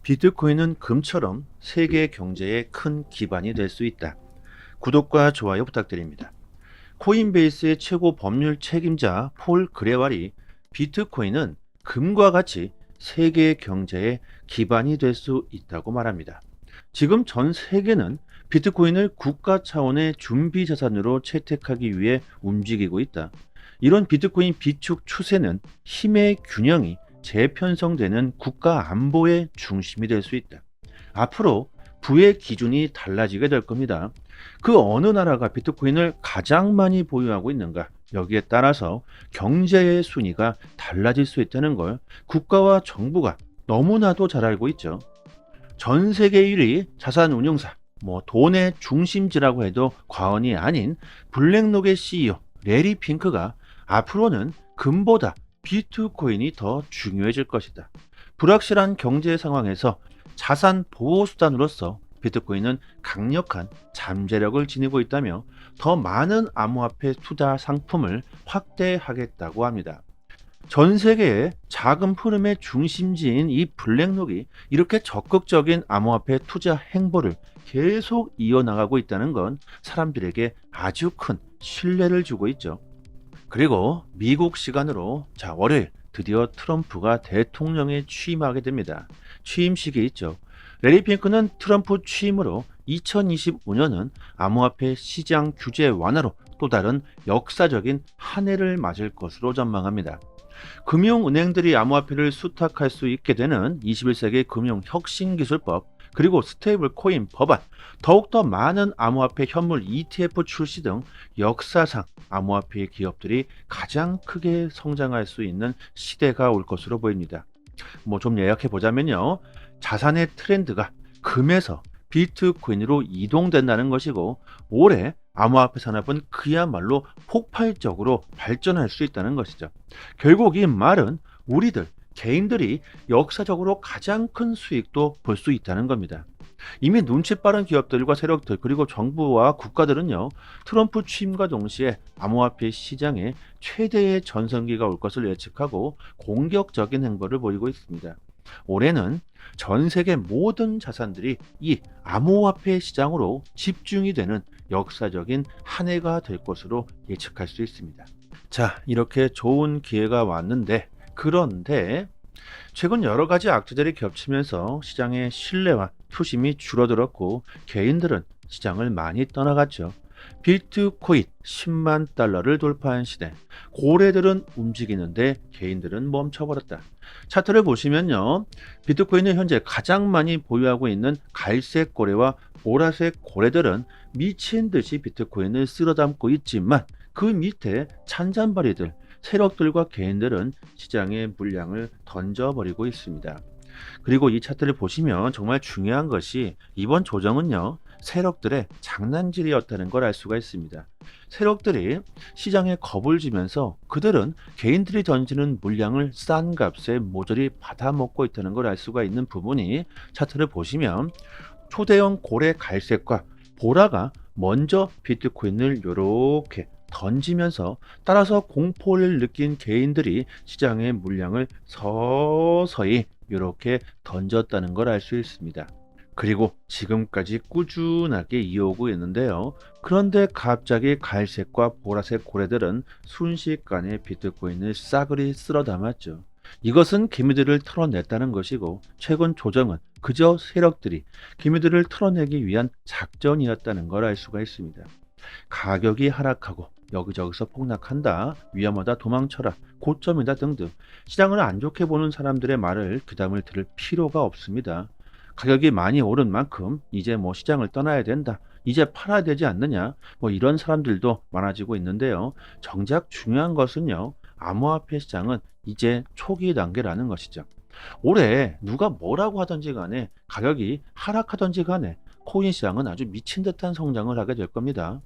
비트코인은 금처럼 세계 경제의 큰 기반이 될 수 있다. 구독과 좋아요 부탁드립니다. 코인베이스의 최고 법률 책임자 폴 그레왈이 비트코인은 금과 같이 세계 경제의 기반이 될 수 있다고 말합니다. 지금 전 세계는 비트코인을 국가 차원의 준비 자산으로 채택하기 위해 움직이고 있다. 이런 비트코인 비축 추세는 힘의 균형이 재편성되는 국가 안보의 중심이 될 수 있다. 앞으로 부의 기준이 달라지게 될 겁니다. 그 어느 나라가 비트코인을 가장 많이 보유하고 있는가, 여기에 따라서 경제의 순위가 달라질 수 있다는 걸 국가와 정부가 너무나도 잘 알고 있죠. 전 세계 1위 자산운용사, 돈의 중심지라고 해도 과언이 아닌 블랙록의 CEO 레리 핑크가 앞으로는 금보다 비트코인이 더 중요해질 것이다. 불확실한 경제 상황에서 자산 보호 수단으로서 비트코인은 강력한 잠재력을 지니고 있다며 더 많은 암호화폐 투자 상품을 확대하겠다고 합니다. 전 세계의 자금 흐름의 중심지인 이 블랙록이 이렇게 적극적인 암호화폐 투자 행보를 계속 이어나가고 있다는 건 사람들에게 아주 큰 신뢰를 주고 있죠. 그리고 미국 시간으로 월요일 드디어 트럼프가 대통령에 취임하게 됩니다. 취임식이 있죠. 레리 핑크는 트럼프 취임으로 2025년은 암호화폐 시장 규제 완화로 또 다른 역사적인 한 해를 맞을 것으로 전망합니다. 금융은행들이 암호화폐를 수탁할 수 있게 되는 21세기 금융혁신기술법, 그리고 스테이블 코인 법안, 더욱더 많은 암호화폐 현물 ETF 출시 등 역사상 암호화폐 기업들이 가장 크게 성장할 수 있는 시대가 올 것으로 보입니다. 좀 요약해 보자면요. 자산의 트렌드가 금에서 비트코인으로 이동된다는 것이고, 올해 암호화폐 산업은 그야말로 폭발적으로 발전할 수 있다는 것이죠. 결국 이 말은 우리들 개인들이 역사적으로 가장 큰 수익도 볼 수 있다는 겁니다. 이미 눈치 빠른 기업들과 세력들, 그리고 정부와 국가들은요, 트럼프 취임과 동시에 암호화폐 시장에 최대의 전성기가 올 것을 예측하고 공격적인 행보를 보이고 있습니다. 올해는 전 세계 모든 자산들이 이 암호화폐 시장으로 집중이 되는 역사적인 한 해가 될 것으로 예측할 수 있습니다. 자, 이렇게 좋은 기회가 왔는데, 그런데 최근 여러 가지 악재들이 겹치면서 시장의 신뢰와 투심이 줄어들었고, 개인들은 시장을 많이 떠나갔죠. 비트코인 10만 달러를 돌파한 시대, 고래들은 움직이는데 개인들은 멈춰버렸다. 차트를 보시면요, 비트코인은 현재 가장 많이 보유하고 있는 갈색 고래와 보라색 고래들은 미친 듯이 비트코인을 쓸어담고 있지만, 그 밑에 찬잔바리들, 세력들과 개인들은 시장의 물량을 던져버리고 있습니다. 그리고 이 차트를 보시면 정말 중요한 것이, 이번 조정은요, 세력들의 장난질이었다는 걸 알 수가 있습니다. 세력들이 시장에 겁을 주면서 그들은 개인들이 던지는 물량을 싼 값에 모조리 받아먹고 있다는 걸 알 수가 있는 부분이, 차트를 보시면 초대형 고래 갈색과 보라가 먼저 비트코인을 이렇게 던지면서, 따라서 공포를 느낀 개인들이 시장의 물량을 서서히 이렇게 던졌다는 걸 알 수 있습니다. 그리고 지금까지 꾸준하게 이어오고 있는데요. 그런데 갑자기 갈색과 보라색 고래들은 순식간에 비트코인을 싸그리 쓸어 담았죠. 이것은 기미들을 털어냈다는 것이고, 최근 조정은 그저 세력들이 기미들을 털어내기 위한 작전이었다는 걸 알 수가 있습니다. 가격이 하락하고 여기저기서 폭락한다, 위험하다, 도망쳐라, 고점이다 등등 시장을 안 좋게 보는 사람들의 말을 귀담을 들을 필요가 없습니다. 가격이 많이 오른 만큼 이제 시장을 떠나야 된다, 이제 팔아야 되지 않느냐, 이런 사람들도 많아지고 있는데요. 정작 중요한 것은요, 암호화폐 시장은 이제 초기 단계라는 것이죠. 올해 누가 뭐라고 하든지 간에, 가격이 하락하든지 간에 코인 시장은 아주 미친 듯한 성장을 하게 될 겁니다.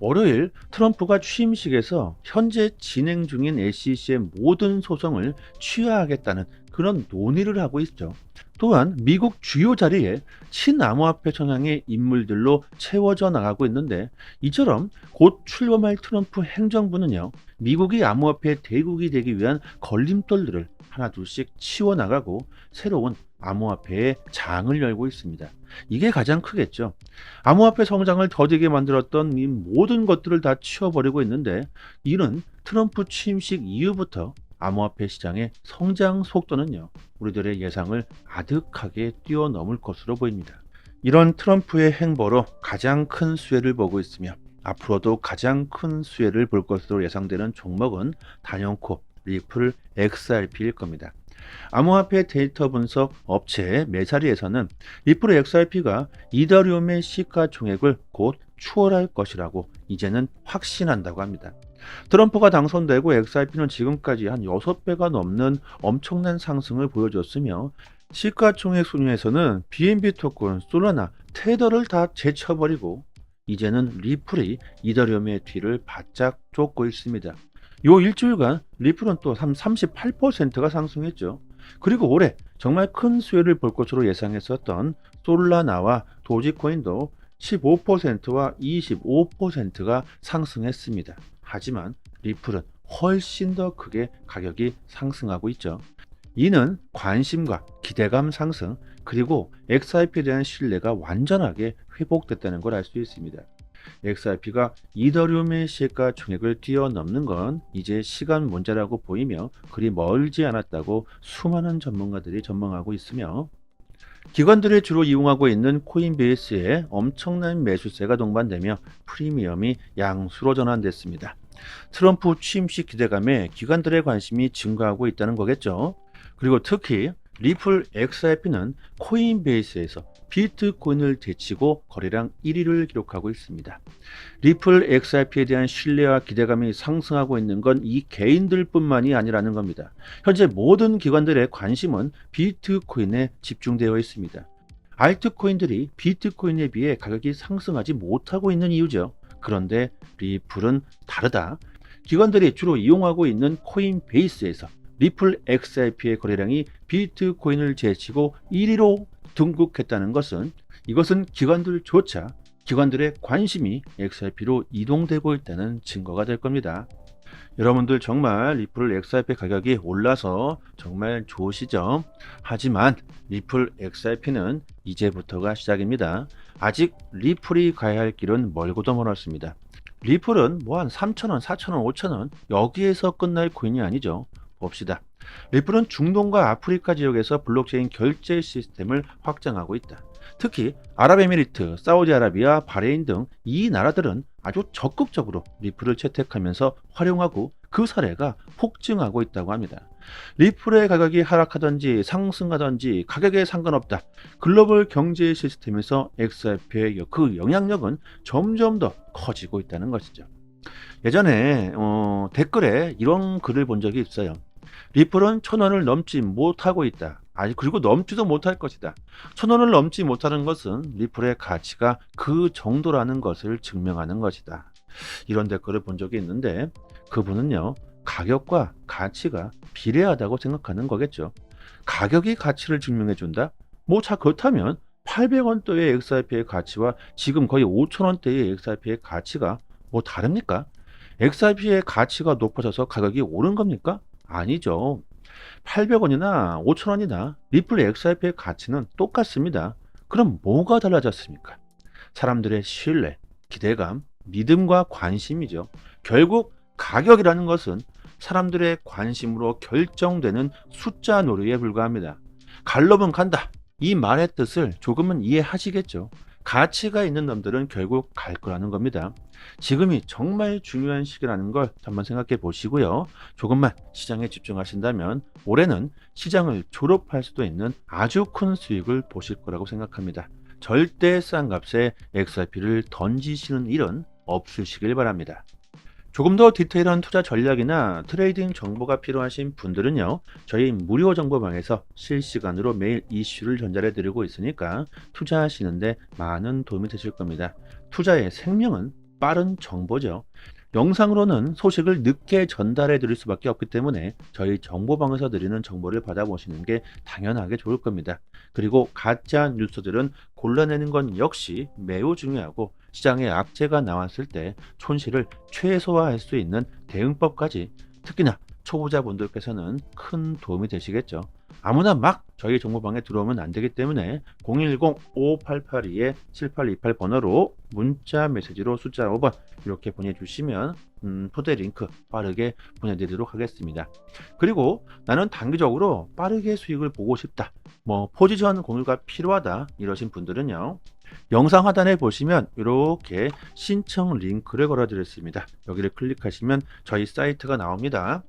월요일 트럼프가 취임식에서 현재 진행 중인 SEC의 모든 소송을 취하하겠다는 그런 논의를 하고 있죠. 또한 미국 주요 자리에 친암호화폐 성향의 인물들로 채워져 나가고 있는데, 이처럼 곧 출범할 트럼프 행정부는요, 미국이 암호화폐 대국이 되기 위한 걸림돌들을 하나둘씩 치워나가고 새로운 암호화폐의 장을 열고 있습니다. 이게 가장 크겠죠. 암호화폐 성장을 더디게 만들었던 이 모든 것들을 다 치워버리고 있는데, 이는 트럼프 취임식 이후부터 암호화폐 시장의 성장 속도는요, 우리들의 예상을 아득하게 뛰어넘을 것으로 보입니다. 이런 트럼프의 행보로 가장 큰 수혜를 보고 있으며 앞으로도 가장 큰 수혜를 볼 것으로 예상되는 종목은 단연코 리플 XRP일 겁니다. 암호화폐 데이터 분석 업체 메사리에서는 리플 XRP가 이더리움의 시가총액을 곧 추월할 것이라고 이제는 확신한다고 합니다. 트럼프가 당선되고 XRP는 지금까지 한 6배가 넘는 엄청난 상승을 보여줬으며, 시가총액 순위에서는 BNB 토큰, 솔라나, 테더를 다 제쳐버리고 이제는 리플이 이더리움의 뒤를 바짝 쫓고 있습니다. 요 일주일간 리플은 또 38%가 상승했죠. 그리고 올해 정말 큰 수혜를 볼 것으로 예상했었던 솔라나와 도지코인도 15%와 25%가 상승했습니다. 하지만 리플은 훨씬 더 크게 가격이 상승하고 있죠. 이는 관심과 기대감 상승, 그리고 XRP에 대한 신뢰가 완전하게 회복됐다는 걸 알 수 있습니다. XRP가 이더리움의 시가총액을 뛰어넘는 건 이제 시간 문제라고 보이며 그리 멀지 않았다고 수많은 전문가들이 전망하고 있으며, 기관들이 주로 이용하고 있는 코인베이스에 엄청난 매수세가 동반되며 프리미엄이 양수로 전환됐습니다. 트럼프 취임식 기대감에 기관들의 관심이 증가하고 있다는 거겠죠. 그리고 특히 리플 XRP는 코인베이스에서 비트코인을 제치고 거래량 1위를 기록하고 있습니다. 리플 XRP에 대한 신뢰와 기대감이 상승하고 있는 건 이 개인들뿐만이 아니라는 겁니다. 현재 모든 기관들의 관심은 비트코인에 집중되어 있습니다. 알트코인들이 비트코인에 비해 가격이 상승하지 못하고 있는 이유죠. 그런데 리플은 다르다. 기관들이 주로 이용하고 있는 코인베이스에서 리플 XRP의 거래량이 비트코인을 제치고 1위로 등극했다는 것은, 이것은 기관들의 관심이 XRP로 이동되고 있다는 증거가 될 겁니다. 여러분들 정말 리플 XRP 가격이 올라서 정말 좋으시죠? 하지만 리플 XRP는 이제부터가 시작입니다. 아직 리플이 가야 할 길은 멀고도 멀었습니다. 리플은 뭐 한 3,000원, 4,000원, 5,000원 여기에서 끝날 코인이 아니죠. 봅시다. 리플은 중동과 아프리카 지역에서 블록체인 결제 시스템을 확장하고 있다. 특히 아랍에미리트, 사우디아라비아, 바레인 등 이 나라들은 아주 적극적으로 리플을 채택하면서 활용하고 그 사례가 폭증하고 있다고 합니다. 리플의 가격이 하락하든지 상승하든지 가격에 상관없다. 글로벌 경제 시스템에서 XRP의 그 영향력은 점점 더 커지고 있다는 것이죠. 예전에 댓글에 이런 글을 본 적이 있어요. 리플은 1,000원을 넘지 못하고 있다. 그리고 넘지도 못할 것이다. 1,000원을 넘지 못하는 것은 리플의 가치가 그 정도라는 것을 증명하는 것이다. 이런 댓글을 본 적이 있는데, 그분은요, 가격과 가치가 비례하다고 생각하는 거겠죠. 가격이 가치를 증명해 준다? 그렇다면 800원대의 XRP의 가치와 지금 거의 5,000원대의 XRP의 가치가 다릅니까? XRP의 가치가 높아져서 가격이 오른 겁니까? 아니죠. 800원이나 5,000원이나 리플 XRP의 가치는 똑같습니다. 그럼 뭐가 달라졌습니까? 사람들의 신뢰, 기대감, 믿음과 관심이죠. 결국 가격이라는 것은 사람들의 관심으로 결정되는 숫자 놀이에 불과합니다. 갈로면 간다. 이 말의 뜻을 조금은 이해하시겠죠. 가치가 있는 놈들은 결국 갈 거라는 겁니다. 지금이 정말 중요한 시기라는 걸 한번 생각해 보시고요. 조금만 시장에 집중하신다면 올해는 시장을 졸업할 수도 있는 아주 큰 수익을 보실 거라고 생각합니다. 절대 싼 값에 XRP를 던지시는 일은 없으시길 바랍니다. 조금 더 디테일한 투자 전략이나 트레이딩 정보가 필요하신 분들은요, 저희 무료 정보방에서 실시간으로 매일 이슈를 전달해 드리고 있으니까 투자하시는데 많은 도움이 되실 겁니다. 투자의 생명은 빠른 정보죠. 영상으로는 소식을 늦게 전달해 드릴 수밖에 없기 때문에 저희 정보방에서 드리는 정보를 받아보시는 게 당연하게 좋을 겁니다. 그리고 가짜 뉴스들은 골라내는 건 역시 매우 중요하고, 시장에 악재가 나왔을 때 손실을 최소화할 수 있는 대응법까지, 특히나 초보자분들께서는 큰 도움이 되시겠죠. 아무나 막 저희 정보방에 들어오면 안 되기 때문에 010-5882-7828 번호로 문자 메시지로 숫자 5번 이렇게 보내주시면 토대 링크 빠르게 보내드리도록 하겠습니다. 그리고 나는 단기적으로 빠르게 수익을 보고 싶다, 뭐 포지션 공유가 필요하다 이러신 분들은요, 영상 하단에 보시면 이렇게 신청 링크를 걸어 드렸습니다. 여기를 클릭하시면 저희 사이트가 나옵니다.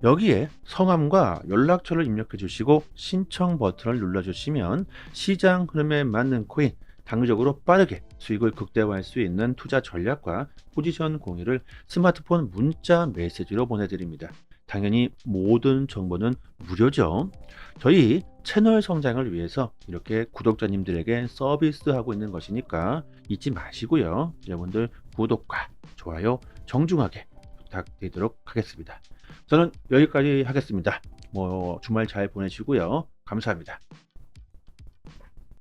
여기에 성함과 연락처를 입력해 주시고 신청 버튼을 눌러 주시면 시장 흐름에 맞는 코인, 단기적으로 빠르게 수익을 극대화할 수 있는 투자 전략과 포지션 공유를 스마트폰 문자 메시지로 보내드립니다. 당연히 모든 정보는 무료죠. 저희 채널 성장을 위해서 이렇게 구독자님들에게 서비스하고 있는 것이니까 잊지 마시고요. 여러분들 구독과 좋아요 정중하게 부탁드리도록 하겠습니다. 저는 여기까지 하겠습니다. 주말 잘 보내시고요. 감사합니다.